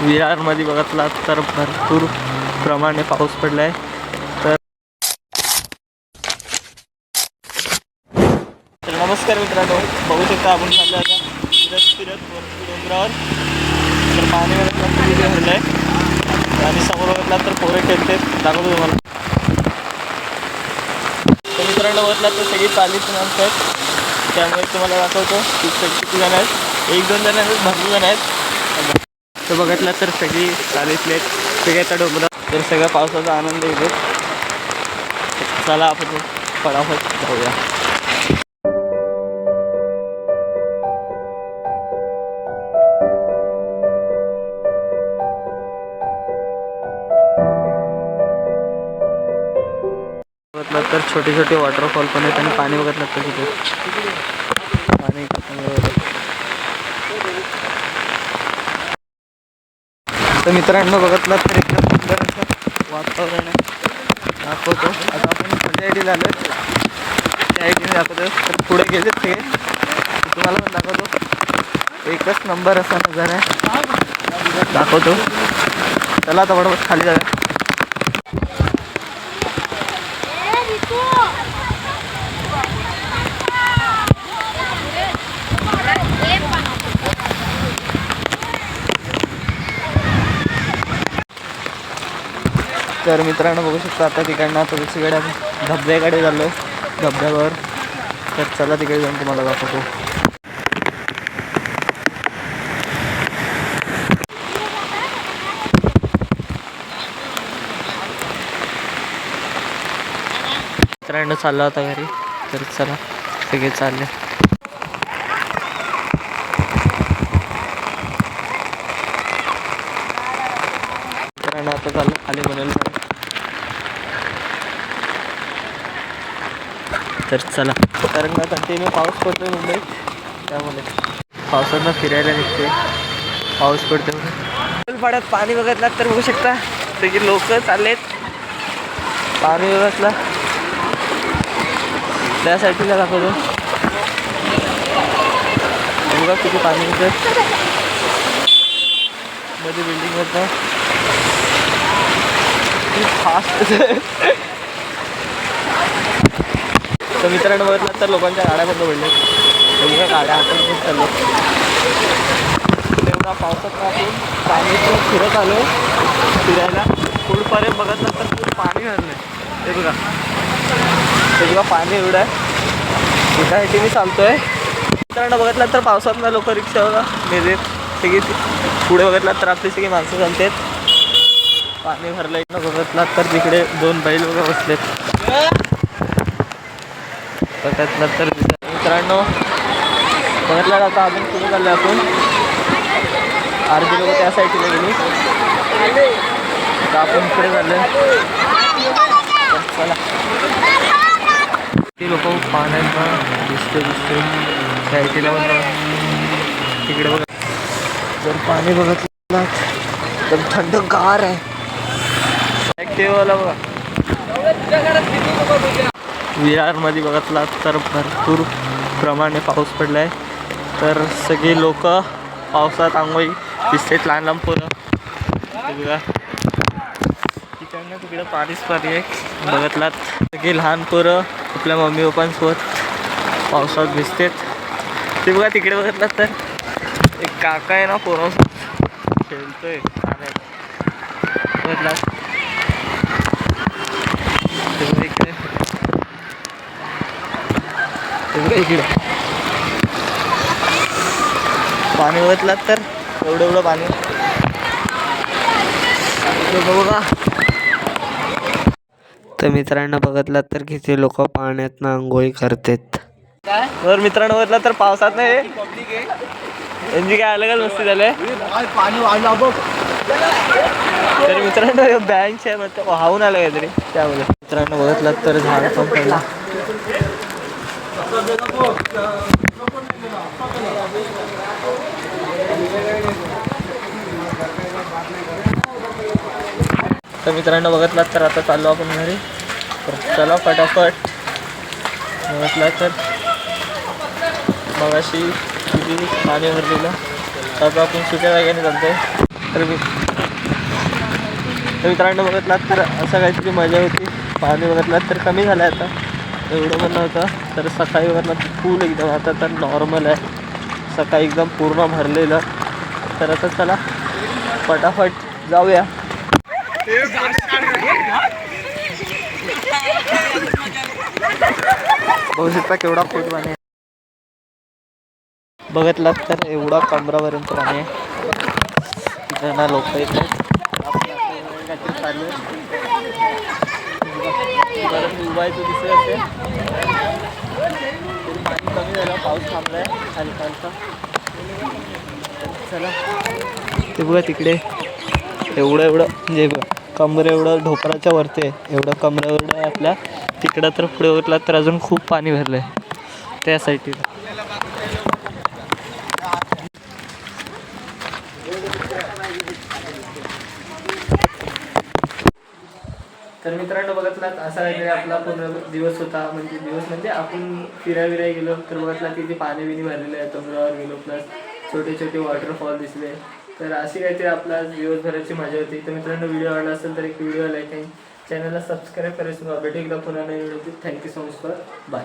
विरारमध्ये बघितला तर भरपूर प्रमाणे पाऊस पडलाय. तर नमस्कार मित्रांनो, बघू शकता आपण चाललो आता फिरत डोंगरावर. तर पाणी भरलं आहे आणि समोर बघितला तर पोरे खेळते, दाखवतो तुम्हाला. तर मित्रांनो बघितला तर सगळी चालीच माणसं आहेत, त्यामुळे तुम्हाला दाखवतो की किती जण आहेत. 1-2 जण आहेत, भरपूर जण आहेत. तर बघितलं तर सगळी चालीतले सगळ्याचा डोंगरा. तर सगळ्या पावसाचा आनंद घेतो. चला आपण फटाफट जाऊया. बघितलं तर छोटे छोटे वॉटरफॉल पण आहेत आणि पाणी बघितलं तर तिथे पाणी. तर मित्रांनो बघितलं तर एकदम सुंदर असं वातावरण आहे. दाखवतो आता आपण कोणत्या आयडी झालो त्या आयडीने दाखवतो. तर पुढे गेले ते तुम्हाला पण दाखवतो. एकच नंबर असा नजारा आहे, दाखवतो. चला आता बरोबर खाली जाऊया. तर मित्रांनो बघू शकता आता तिकडनं आता दुसरीकडे धबधब्याकडे झालो धबधब्यावर. तर चला तिकडे जाऊन तुम्हाला दाखवतो. मित्रांनो चालला होता घरी, तर चला सगळे चालले. मित्रांनो आता चाललं खाली बनवलं. तर चला. कारण का कंटिन्यू पाऊस पडतोय मुंबईत, त्यामुळे पावसानं फिरायला निघते. पाऊस पडतो पाड्यात पाणी बघितलं तर बघू शकता सगळी लोक चाललेत. पाणी बघितलं त्या साईडला दाखवतो. बघा किती पाणी येतं मध्ये बिल्डिंग होतं फास्ट. तर मित्रांनो बघितलं तर लोकांच्या गाड्या बंद पडल्या. एवढ्या गाड्या आपण खूप चाललो. तेवढा पावसात आपण पाणीतून फिरत आलो फिरायला. पुढपर्यंत बघितलं तर खूप पाणी भरलं आहे. ते बघा ते बघा पाणी एवढं आहे. एकासाठी मी चालतोय. मित्रांनो बघितलं तर पावसातनं लोक रिक्षा बघा नेते सगळी. पुढे बघितलं तर आपली सगळी माणसं चालतात. पाणी भरलं इकडं बघितलं तर तिकडे 2 बैल वगैरे बसलेत. बघितलं तर मित्रांनो बघितलं आता आपण पुढे चाललो. आपण अर्धी लोक त्या साईडला गेली, तर आपण पुढे चाललो. चला ती लोक पाण्यात दिसते साईडला बघा तिकडे बघा. जर पाणी बघितलं तर थंडगार आहे. ॲक्टिव्हवाला बघा. विरारमध्ये बघितला तर भरपूर प्रमाणे पाऊस पडला आहे. तर सगळी लोक पावसात आंघोळी दिसतात. लहान लहान पोरं बघा तिकडनं तिकडं पाणीच पाणी आहे. बघितलात सगळी लहान पोरं आपल्या मम्मी पप्पांसोबत पावसात भिजतात. ते बघा तिकडे बघितलात तर एक काका आहे ना पोरांसोबत खेळतोय पाण्यात. बघितलात इकडे इकडे पाणी बघितलात तर एवढं पाणी बघा. तर मित्रांनो बघितलात तर किती लोक पाण्यातनं आंघोळी करतात. तर मित्रांनो बघितला तर पावसात नाही यांची काय अलगच मस्ती झाले. तर मित्रांनो बँच आहे म्हणजे वाहून आलं काहीतरी, त्यामुळे मित्रांनो बघितलात तर झाड पण पडला. तर मित्रांनो बघितलात तर आता चाललो आपण घरी. तर चला फटाफट. बघितला तर मगाशी किती पाणी भरलेलं, आता आपण सुक्या जागेने चालतोय. तर मित्रांनो बघितलात तर असं काहीतरी मजा होती. पाणी बघितलात तर कमी झालं आहे आता, एवढं पण नव्हतं. तर सकाळी बघितलात फुल एकदम, आता तर नॉर्मल आहे. सकाळी एकदम पूर्ण भरलेलं. तर आता चला फटाफट जाऊया. बघू शकता केवढा फूट पाणी आहे. बघितलात तर एवढा कमरापर्यंत पाणी आहे. तिथं ना लोक येतात काहीतरी चालू आहे. उभायचं दिसत असेल. पाणी कमी झालं, पाऊस थांबला आहे हलका हलका. चला ते बघा तिकडे एवढं म्हणजे कमरे एवढं ढोपराच्या वरती आहे, एवढं कमरे एवढं आहे आपल्या. तिकडं तर पुढे उरला तर अजून खूप पाणी भरलं आहे त्या साईडला. तर मित्रांनो बघितलात असा काहीतरी आपला पूर्ण दिवस होता. म्हणजे आपण फिरायला गेलो तर बघितला तिथे पाणी बिणी भरलेलं आहे. डोंगरावर गेलो, प्लस छोटे छोटे वॉटरफॉल दिसले. तर अशी काहीतरी आपला दिवसभराची मजा होती. तर मित्रांनो व्हिडिओ आवडला असेल तर एक व्हिडिओ लाईक आणि चॅनलला सबस्क्राईब करायचं. भेटू एकदा पुन्हा नवीन video. Thank you so much for bye.